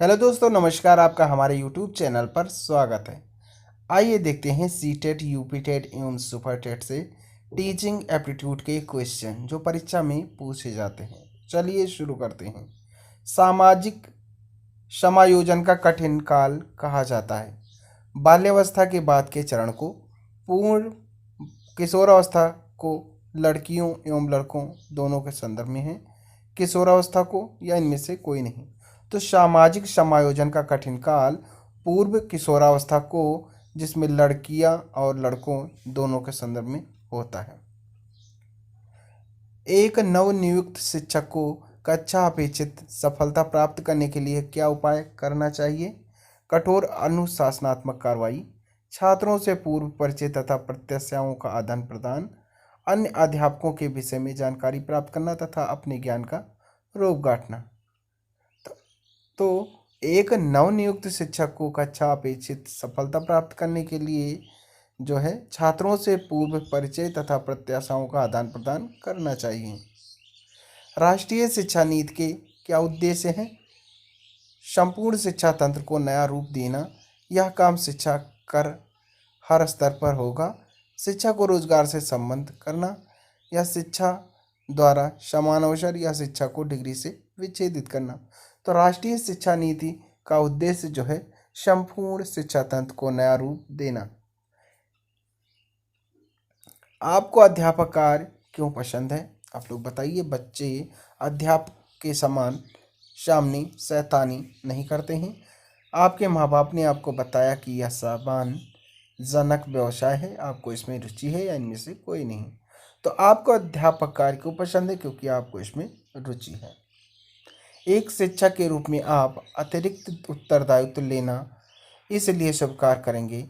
Hello दोस्तों, नमस्कार। आपका हमारे यूट्यूब चैनल पर स्वागत है। आइए देखते हैं सीटेट, यूपीटेट एवं सुपरटेट से टीचिंग एप्टीट्यूड के क्वेश्चन जो परीक्षा में पूछे जाते हैं। चलिए शुरू करते हैं। सामाजिक समायोजन का कठिन काल कहा जाता है। बाल्यावस्था के बाद के चरण को, पूर्ण किशोरावस्था को लड़कियों एवं लड़कों दोनों के संदर्भ में है, किशोरावस्था को या इनमें से कोई नहीं। तो सामाजिक समायोजन का कठिन काल पूर्व किशोरावस्था को, जिसमें लड़कियां और लड़कों दोनों के संदर्भ में होता है। एक नवनियुक्त शिक्षक को कक्षा अपेक्षित सफलता प्राप्त करने के लिए क्या उपाय करना चाहिए? कठोर अनुशासनात्मक कार्रवाई, छात्रों से पूर्व परिचय तथा प्रत्याशाओं का आदान प्रदान, अन्य अध्यापकों के विषय में जानकारी प्राप्त करना तथा अपने ज्ञान का रोप गांठना। तो एक नवनियुक्त शिक्षक को कक्षा अपेक्षित सफलता प्राप्त करने के लिए जो है छात्रों से पूर्व परिचय तथा प्रत्याशाओं का आदान प्रदान करना चाहिए। राष्ट्रीय शिक्षा नीति के क्या उद्देश्य हैं? संपूर्ण शिक्षा तंत्र को नया रूप देना। यह काम शिक्षा कर हर स्तर पर होगा। शिक्षा को रोजगार से संबंध करना, या शिक्षा द्वारा समान अवसर या शिक्षा को डिग्री से विच्छेदित करना। तो राष्ट्रीय शिक्षा नीति का उद्देश्य जो है संपूर्ण शिक्षा तंत्र को नया रूप देना। आपको अध्यापक कार्य क्यों पसंद है? आप लोग बताइए। बच्चे अध्यापक के समान सामने शैतानी नहीं करते हैं। आपके माँ बाप ने आपको बताया कि यह सम्मानजनक व्यवसाय है, आपको इसमें रुचि है या इनमें से कोई नहीं। तो आपको अध्यापक कार्य क्यों पसंद है? क्योंकि आपको इसमें रुचि है। एक शिक्षक के रूप में आप अतिरिक्त उत्तरदायित्व लेना इसलिए स्वीकार करेंगे,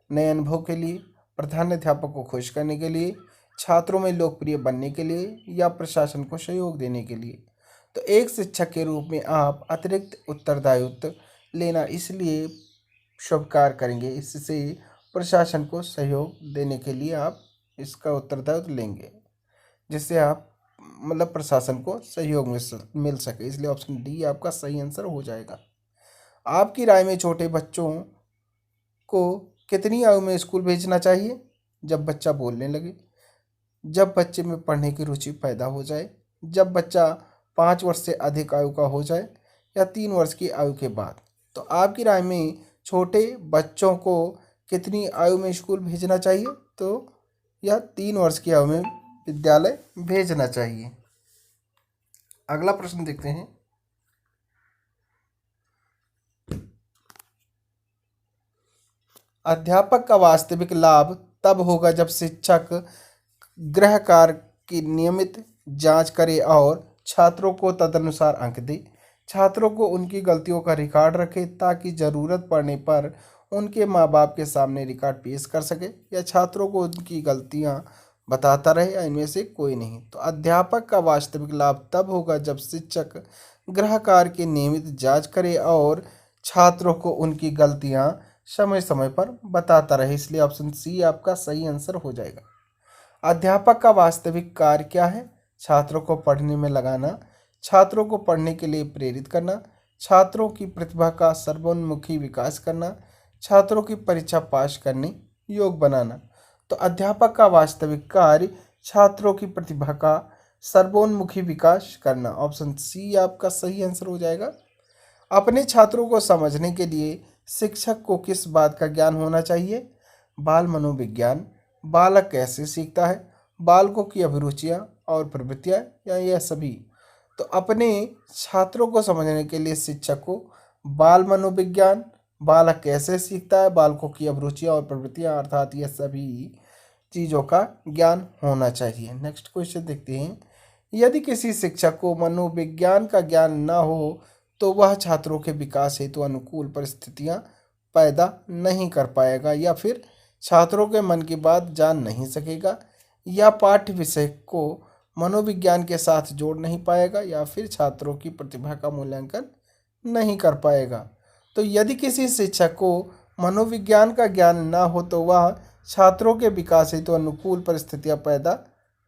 नए अनुभव के लिए, प्रधानाध्यापक को खुश करने के लिए, छात्रों में लोकप्रिय बनने के लिए, या प्रशासन को सहयोग देने के लिए। तो एक शिक्षक के रूप में आप अतिरिक्त उत्तरदायित्व लेना इसलिए स्वीकार करेंगे, इससे प्रशासन को सहयोग देने के लिए आप इसका उत्तरदायित्व लेंगे, जिससे आप मतलब प्रशासन को सहयोग मिल सके। इसलिए ऑप्शन डी आपका सही आंसर हो जाएगा। आपकी राय में छोटे बच्चों को कितनी आयु में स्कूल भेजना चाहिए? जब बच्चा बोलने लगे, जब बच्चे में पढ़ने की रुचि पैदा हो जाए, जब बच्चा 5 वर्ष से अधिक आयु का हो जाए, या 3 वर्ष की आयु के बाद। तो आपकी राय में छोटे बच्चों को कितनी आयु में स्कूल भेजना चाहिए? तो यह 3 वर्ष की आयु में विद्यालय भेजना चाहिए। अगला प्रश्न देखते हैं। अध्यापक का वास्तविक लाभ तब होगा जब शिक्षक गृह कार्य की नियमित जांच करे और छात्रों को तदनुसार अंक दे, छात्रों को उनकी गलतियों का रिकॉर्ड रखे ताकि ज़रूरत पड़ने पर उनके माँ बाप के सामने रिकॉर्ड पेश कर सके, या छात्रों को उनकी गलतियाँ बताता रहे, या इनमें से कोई नहीं। तो अध्यापक का वास्तविक लाभ तब होगा जब शिक्षक गृह कार्य की नियमित जांच करे और छात्रों को उनकी गलतियाँ समय समय पर बताता रहे। इसलिए ऑप्शन सी आपका सही आंसर हो जाएगा। अध्यापक का वास्तविक कार्य क्या है? छात्रों को पढ़ने में लगाना, छात्रों को पढ़ने के लिए प्रेरित करना, छात्रों की प्रतिभा का सर्वोन्मुखी विकास करना, छात्रों की परीक्षा पास करने योग्य बनाना। तो अध्यापक का वास्तविक कार्य छात्रों की प्रतिभा का सर्वोन्मुखी विकास करना। ऑप्शन सी आपका सही आंसर हो जाएगा। अपने छात्रों को समझने के लिए शिक्षक को किस बात का ज्ञान होना चाहिए? बाल मनोविज्ञान, बालक कैसे सीखता है, बालकों की अभिरुचियाँ और प्रवृत्तियाँ, या यह सभी। तो अपने छात्रों को समझने के लिए शिक्षक को बाल मनोविज्ञान, बालक कैसे सीखता है, बालकों की अभिरुचियाँ और प्रवृत्तियाँ, अर्थात यह सभी चीज़ों का ज्ञान होना चाहिए। नेक्स्ट क्वेश्चन देखते हैं। यदि किसी शिक्षक को मनोविज्ञान का ज्ञान न हो तो वह छात्रों के विकास हेतु अनुकूल परिस्थितियां पैदा नहीं कर पाएगा, या फिर छात्रों के मन की बात जान नहीं सकेगा, या पाठ्य विषय को मनोविज्ञान के साथ जोड़ नहीं पाएगा, या फिर छात्रों की प्रतिभा का मूल्यांकन नहीं कर पाएगा। तो यदि किसी शिक्षक को मनोविज्ञान का ज्ञान न हो तो वह छात्रों के विकास हेतु अनुकूल परिस्थितियां पैदा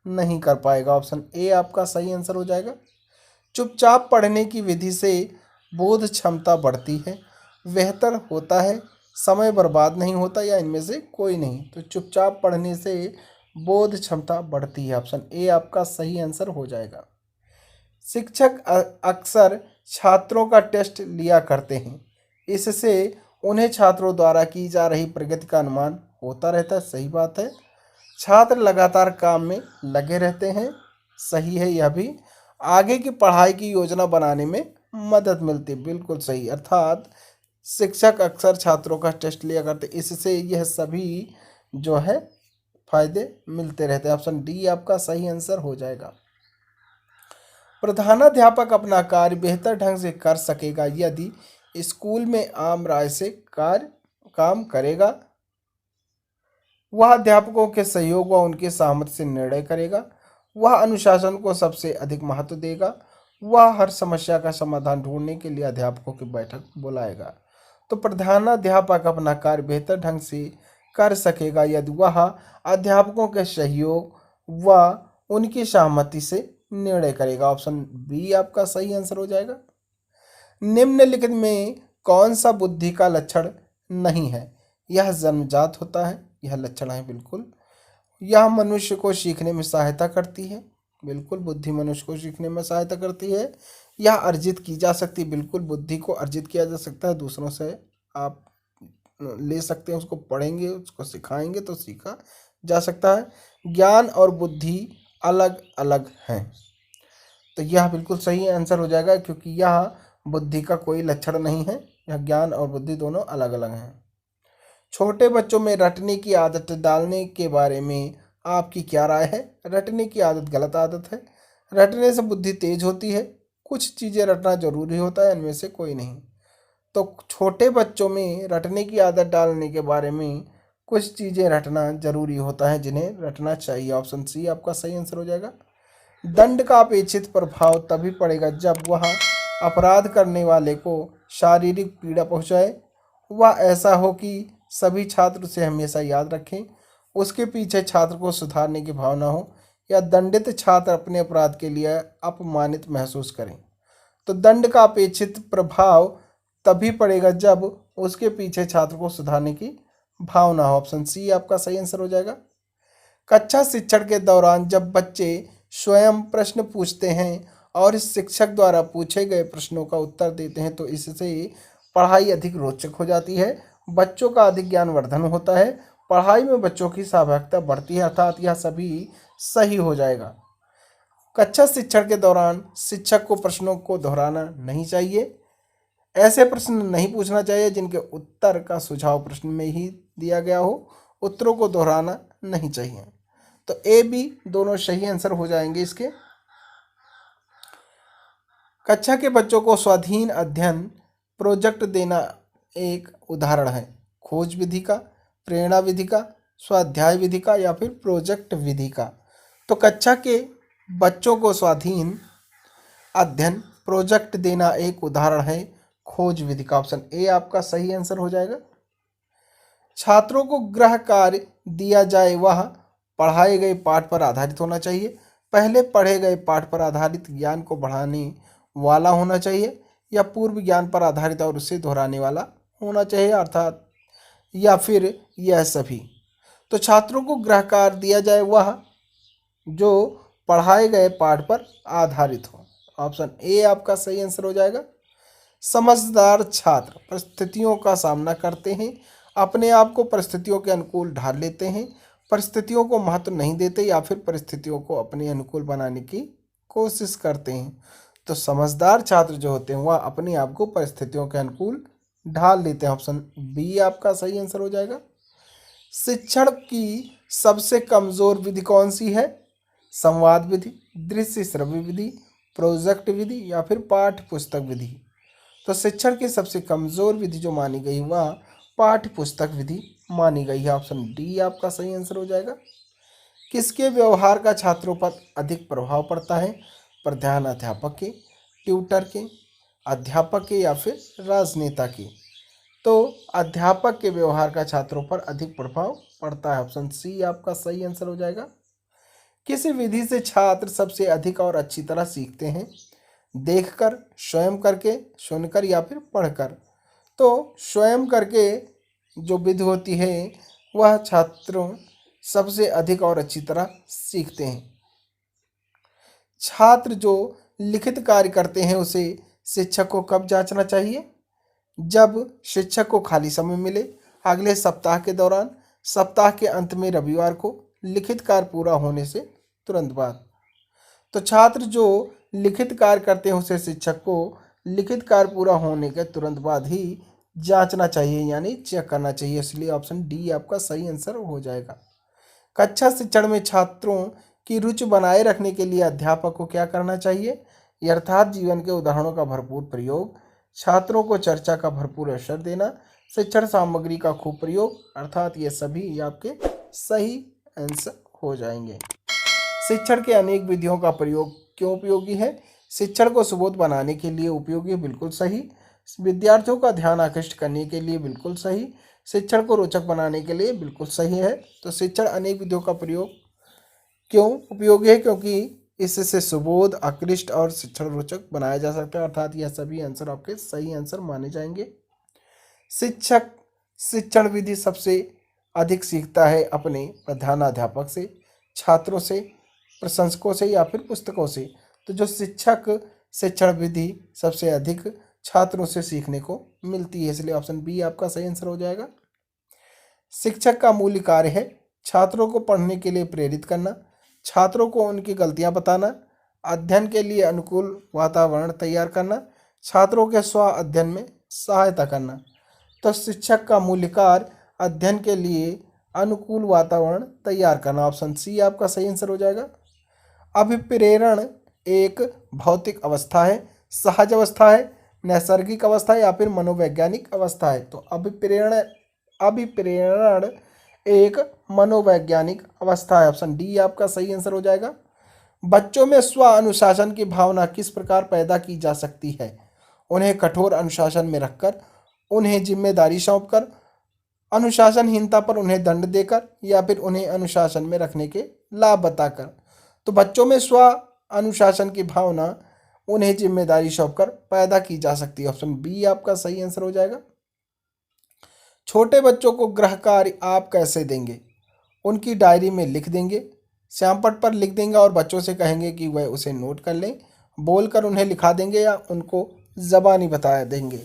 नहीं कर पाएगा। ऑप्शन ए आपका सही आंसर हो जाएगा। चुपचाप पढ़ने की विधि से बोध क्षमता बढ़ती है, बेहतर होता है, समय बर्बाद नहीं होता, या इनमें से कोई नहीं। तो चुपचाप पढ़ने से बोध क्षमता बढ़ती है। ऑप्शन ए आपका सही आंसर हो जाएगा। शिक्षक अक्सर छात्रों का टेस्ट लिया करते हैं, इससे उन्हें छात्रों द्वारा की जा रही प्रगति का अनुमान होता रहता है। सही बात है। छात्र लगातार काम में लगे रहते हैं। सही है यह भी। आगे की पढ़ाई की योजना बनाने में मदद मिलती है। बिल्कुल सही। अर्थात शिक्षक अक्सर छात्रों का टेस्ट लिया करते, इससे यह सभी जो है फायदे मिलते रहते हैं। ऑप्शन डी आपका सही आंसर हो जाएगा। प्रधानाध्यापक अपना कार्य बेहतर ढंग से कर सकेगा यदि स्कूल में आम राय से काम करेगा। वह अध्यापकों के सहयोग व उनके सहमति से निर्णय करेगा। वह अनुशासन को सबसे अधिक महत्व देगा। वह हर समस्या का समाधान ढूंढने के लिए अध्यापकों की बैठक बुलाएगा। तो प्रधानाध्यापक अपना कार्य बेहतर ढंग से कर सकेगा यदि वह अध्यापकों के सहयोग व उनकी सहमति से निर्णय करेगा। ऑप्शन बी आपका सही आंसर हो जाएगा। निम्नलिखित में कौन सा बुद्धि का लक्षण नहीं है? यह जन्मजात होता है, यह लक्षण है बिल्कुल। यह मनुष्य को सीखने में सहायता करती है, बिल्कुल। बुद्धि मनुष्य को सीखने में सहायता करती है। यह अर्जित की जा सकती है, बिल्कुल। बुद्धि को अर्जित किया जा सकता है, दूसरों से आप ले सकते हैं, उसको पढ़ेंगे, उसको सिखाएंगे तो सीखा जा सकता है। ज्ञान और बुद्धि अलग अलग हैं, तो यह बिल्कुल सही आंसर हो जाएगा, क्योंकि यह बुद्धि का कोई लक्षण नहीं है। यह ज्ञान और बुद्धि दोनों अलग अलग हैं। छोटे बच्चों में रटने की आदत डालने के बारे में आपकी क्या राय है? रटने की आदत गलत आदत है। रटने से बुद्धि तेज होती है। कुछ चीज़ें रटना जरूरी होता है, इनमें से कोई नहीं। तो छोटे बच्चों में रटने की आदत डालने के बारे में कुछ चीज़ें रटना जरूरी होता है, जिन्हें रटना चाहिए। ऑप्शन सी आपका सही आंसर हो जाएगा। दंड का अपेक्षित प्रभाव तभी पड़ेगा जब वह अपराध करने वाले को शारीरिक पीड़ा पहुंचाए, वह ऐसा हो कि सभी छात्र उसे हमेशा याद रखें, उसके पीछे छात्र को सुधारने की भावना हो, या दंडित छात्र अपने अपराध के लिए अपमानित महसूस करें। तो दंड का अपेक्षित प्रभाव तभी पड़ेगा जब उसके पीछे छात्र को सुधारने की भावना हो। ऑप्शन सी आपका सही आंसर हो जाएगा। कक्षा शिक्षण के दौरान जब बच्चे स्वयं प्रश्न पूछते हैं और इस शिक्षक द्वारा पूछे गए प्रश्नों का उत्तर देते हैं, तो इससे पढ़ाई अधिक रोचक हो जाती है, बच्चों का अधिक ज्ञानवर्धन होता है, पढ़ाई में बच्चों की सहभागिता बढ़ती है। अर्थात यह सभी सही हो जाएगा। कक्षा शिक्षण के दौरान शिक्षक को प्रश्नों को दोहराना नहीं चाहिए। ऐसे प्रश्न नहीं पूछना चाहिए जिनके उत्तर का सुझाव प्रश्न में ही दिया गया हो। उत्तरों को दोहराना नहीं चाहिए। तो ए बी दोनों सही आंसर हो जाएंगे इसके। कक्षा के बच्चों को स्वाधीन अध्ययन प्रोजेक्ट देना एक उदाहरण है खोज विधि का, प्रेरणा विधि का, स्वाध्याय विधि का, या फिर प्रोजेक्ट विधि का। तो कक्षा के बच्चों को स्वाधीन अध्ययन प्रोजेक्ट देना एक उदाहरण है खोज विधि का। ऑप्शन ए आपका सही आंसर हो जाएगा। छात्रों को गृह कार्य दिया जाए वह पढ़ाए गए पाठ पर आधारित होना चाहिए, पहले पढ़े गए पाठ पर आधारित ज्ञान को बढ़ाने वाला होना चाहिए, या पूर्व ज्ञान पर आधारित और उसे दोहराने वाला होना चाहिए, अर्थात या फिर यह सभी। तो छात्रों को गृह कार्य दिया जाए वह जो पढ़ाए गए पाठ पर आधारित हो। ऑप्शन ए आपका सही आंसर हो जाएगा। समझदार छात्र परिस्थितियों का सामना करते हैं, अपने आप को परिस्थितियों के अनुकूल ढाल लेते हैं, परिस्थितियों को महत्व नहीं देते, या फिर परिस्थितियों को अपने अनुकूल बनाने की कोशिश करते हैं। तो समझदार छात्र जो होते हैं वह अपने आप को परिस्थितियों के अनुकूल ढाल लेते हैं। ऑप्शन बी आपका सही आंसर हो जाएगा। शिक्षण की सबसे कमजोर विधि कौन सी है? संवाद विधि, दृश्य श्रव्य विधि, प्रोजेक्ट विधि, या फिर पाठ्य पुस्तक विधि। तो शिक्षण की सबसे कमजोर विधि जो मानी गई वह पाठ्य पुस्तक विधि मानी गई है। ऑप्शन डी आपका सही आंसर हो जाएगा। किसके व्यवहार का छात्रों पर अधिक प्रभाव पड़ता है? प्रधानाध्यापक के, ट्यूटर के, अध्यापक के, या फिर राजनेता के? तो अध्यापक के व्यवहार का छात्रों पर अधिक प्रभाव पड़ता है। ऑप्शन सी आपका सही आंसर हो जाएगा। किस विधि से छात्र सबसे अधिक और अच्छी तरह सीखते हैं? देखकर, स्वयं करके, सुनकर या फिर पढ़कर। तो स्वयं करके जो विधि होती है वह छात्रों सबसे अधिक और अच्छी तरह सीखते हैं। छात्र जो लिखित कार्य करते हैं उसे शिक्षक को कब जांचना चाहिए? जब शिक्षक को खाली समय मिले, अगले सप्ताह के दौरान, सप्ताह के अंत में रविवार को, लिखित कार्य पूरा होने से तुरंत बाद। तो छात्र जो लिखित कार्य करते हैं उसे शिक्षक को लिखित कार्य पूरा होने के तुरंत बाद ही जांचना चाहिए, यानी चेक करना चाहिए। इसलिए ऑप्शन डी आपका सही आंसर हो जाएगा। कक्षा शिक्षण में छात्रों की रुचि बनाए रखने के लिए अध्यापक को क्या करना चाहिए? यथार्थ जीवन के उदाहरणों का भरपूर प्रयोग, छात्रों को चर्चा का भरपूर अवसर देना, शिक्षण सामग्री का खूब प्रयोग, अर्थात ये सभी आपके सही आंसर हो जाएंगे। शिक्षण के अनेक विधियों का प्रयोग क्यों उपयोगी है? शिक्षण को सुबोध बनाने के लिए उपयोगी, बिल्कुल सही। विद्यार्थियों का ध्यान आकृष्ट करने के लिए, बिल्कुल सही। शिक्षण को रोचक बनाने के लिए, बिल्कुल सही है। तो शिक्षण अनेक विधियों का प्रयोग क्यों उपयोगी है? क्योंकि इससे सुबोध, आकृष्ट और शिक्षण रोचक बनाया जा सकता है, अर्थात यह सभी आंसर आपके सही आंसर माने जाएंगे। शिक्षक शिक्षण विधि सबसे अधिक सीखता है अपने प्रधानाध्यापक से, छात्रों से, प्रशंसकों से या फिर पुस्तकों से। तो जो शिक्षक शिक्षण विधि सबसे अधिक छात्रों से सीखने को मिलती है, इसलिए ऑप्शन बी आपका सही आंसर हो जाएगा। शिक्षक का मूल कार्य है छात्रों को पढ़ने के लिए प्रेरित करना, छात्रों को उनकी गलतियां बताना, अध्ययन के लिए अनुकूल वातावरण तैयार करना, छात्रों के स्व अध्ययन में सहायता करना। तो शिक्षक का मूल कार्य अध्ययन के लिए अनुकूल वातावरण तैयार करना, ऑप्शन सी आपका सही आंसर हो जाएगा। अभिप्रेरण एक भौतिक अवस्था है, सहज अवस्था है, नैसर्गिक अवस्था है या फिर मनोवैज्ञानिक अवस्था है? तो अभिप्रेरण एक मनोवैज्ञानिक अवस्था है, ऑप्शन डी आपका सही आंसर हो जाएगा। बच्चों में स्व अनुशासन की भावना किस प्रकार पैदा की जा सकती है? उन्हें कठोर अनुशासन में रखकर, उन्हें जिम्मेदारी सौंपकर, अनुशासनहीनता पर उन्हें दंड देकर या फिर उन्हें अनुशासन में रखने के लाभ बताकर। तो बच्चों में स्व अनुशासन की भावना उन्हें जिम्मेदारी सौंपकर पैदा की जा सकती है, ऑप्शन बी आपका सही आंसर हो जाएगा। छोटे बच्चों को गृह कार्य आप कैसे देंगे? उनकी डायरी में लिख देंगे, श्यामपट्ट पर लिख देंगे और बच्चों से कहेंगे कि वह उसे नोट कर लें, बोलकर उन्हें लिखा देंगे या उनको ज़बानी बता देंगे?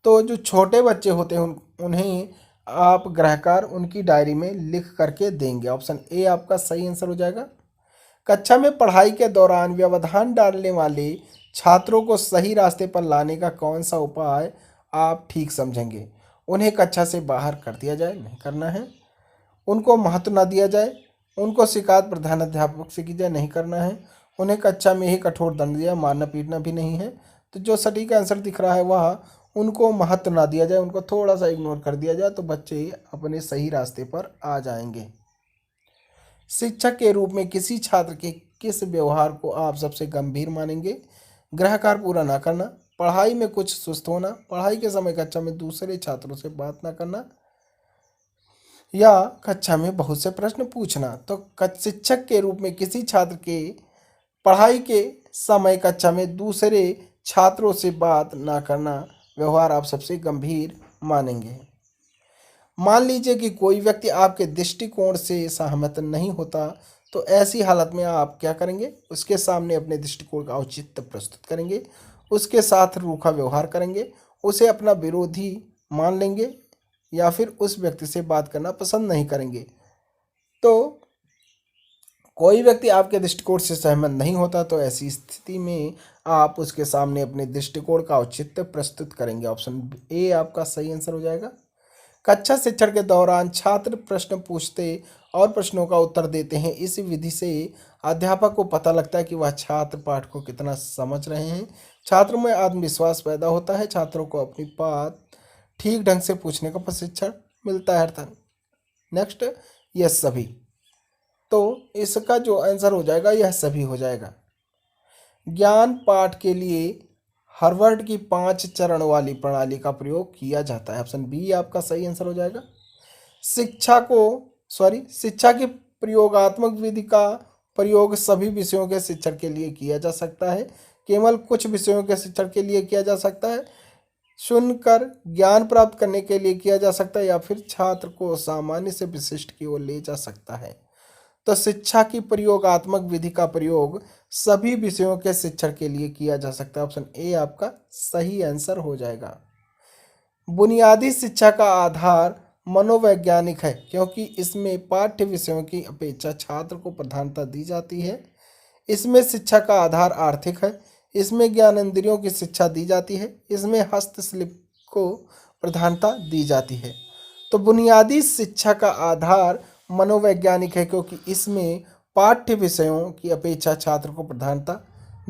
तो जो छोटे बच्चे होते हैं उन्हें आप गृह कार्य उनकी डायरी में लिख करके देंगे, ऑप्शन ए आपका सही आंसर हो जाएगा। कक्षा में पढ़ाई के दौरान व्यवधान डालने वाले छात्रों को सही रास्ते पर लाने का कौन सा उपाय आप ठीक समझेंगे? उन्हें कक्षा से बाहर कर दिया जाए, नहीं करना है। उनको महत्व न दिया जाए, उनको शिकायत प्रधानाध्यापक से की जाए, नहीं करना है। उन्हें कक्षा में ही कठोर दंड दिया, मारना पीटना भी नहीं है। तो जो सटीक आंसर दिख रहा है वह उनको महत्व ना दिया जाए, उनको थोड़ा सा इग्नोर कर दिया जाए, तो बच्चे अपने सही रास्ते पर आ जाएंगे। शिक्षक के रूप में किसी छात्र के किस व्यवहार को आप सबसे गंभीर मानेंगे? गृह कार्य पूरा ना करना, पढ़ाई में कुछ सुस्त होना, पढ़ाई के समय कक्षा में दूसरे छात्रों से बात ना करना या कक्षा में बहुत से प्रश्न पूछना। तो शिक्षक के रूप में किसी छात्र के पढ़ाई के समय कक्षा में दूसरे छात्रों से बात ना करना व्यवहार आप सबसे गंभीर मानेंगे। मान लीजिए कि कोई व्यक्ति आपके दृष्टिकोण से सहमत नहीं होता, तो ऐसी हालत में आप क्या करेंगे? उसके सामने अपने दृष्टिकोण का औचित्य प्रस्तुत करेंगे, उसके साथ रूखा व्यवहार करेंगे, उसे अपना विरोधी मान लेंगे या फिर उस व्यक्ति से बात करना पसंद नहीं करेंगे। तो कोई व्यक्ति आपके दृष्टिकोण से सहमत नहीं होता तो ऐसी स्थिति में आप उसके सामने अपने दृष्टिकोण का औचित्य प्रस्तुत करेंगे, ऑप्शन ए आपका सही आंसर हो जाएगा। कक्षा शिक्षण के दौरान छात्र प्रश्न पूछते और प्रश्नों का उत्तर देते हैं। इस विधि से अध्यापक को पता लगता है कि वह छात्र पाठ को कितना समझ रहे हैं। छात्रों में आत्मविश्वास पैदा होता है, छात्रों को अपनी बात ठीक ढंग से पूछने का प्रशिक्षण मिलता है। अर्थात नेक्स्ट, यह सभी, तो इसका जो आंसर हो जाएगा यह सभी हो जाएगा। ज्ञान पाठ के लिए हार्वर्ड की 5 चरण वाली प्रणाली का प्रयोग किया जाता है, ऑप्शन बी आपका सही आंसर हो जाएगा। शिक्षा की प्रयोगात्मक विधि का प्रयोग सभी विषयों के शिक्षण के लिए किया जा सकता है। केवल कुछ विषयों के शिक्षण के लिए किया जा सकता है, सुनकर ज्ञान प्राप्त करने के लिए किया जा सकता है, या फिर छात्र को सामान्य से विशिष्ट की ओर ले जा सकता है। तो शिक्षा की प्रयोगात्मक विधि का प्रयोग सभी विषयों के शिक्षण के लिए किया जा सकता है। ऑप्शन ए आपका सही आंसर हो जाएगा। बुनियादी शिक्षा का आधार मनोवैज्ञानिक है, क्योंकि इसमें पाठ्य विषयों की अपेक्षा छात्र को प्रधानता दी जाती है। इसमें शिक्षा का आधार आर्थिक है। इसमें ज्ञानेंद्रियों की शिक्षा दी जाती है। इसमें हस्तशिल्प को प्रधानता दी जाती है। तो बुनियादी शिक्षा का आधार मनोवैज्ञानिक है, क्योंकि इसमें पाठ्य विषयों की अपेक्षा छात्र को प्रधानता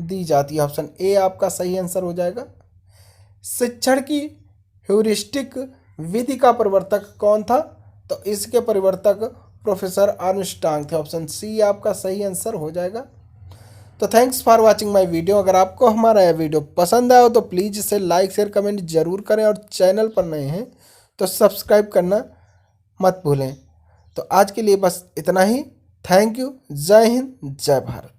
दी जाती है। ऑप्शन ए आपका सही आंसर हो जाएगा। शिक्षण की ह्यूरिस्टिक विधि का प्रवर्तक कौन था? तो इसके प्रवर्तक प्रोफेसर अर्नस्टांग थे। ऑप्शन सी आपका सही आंसर हो जाएगा। तो thanks for watching my video. अगर आपको हमारा यह वीडियो पसंद आया हो तो प्लीज़ इसे लाइक शेयर कमेंट जरूर करें, और चैनल पर नए हैं तो सब्सक्राइब करना मत भूलें। तो आज के लिए बस इतना ही। Thank you. जय हिंद, जय भारत।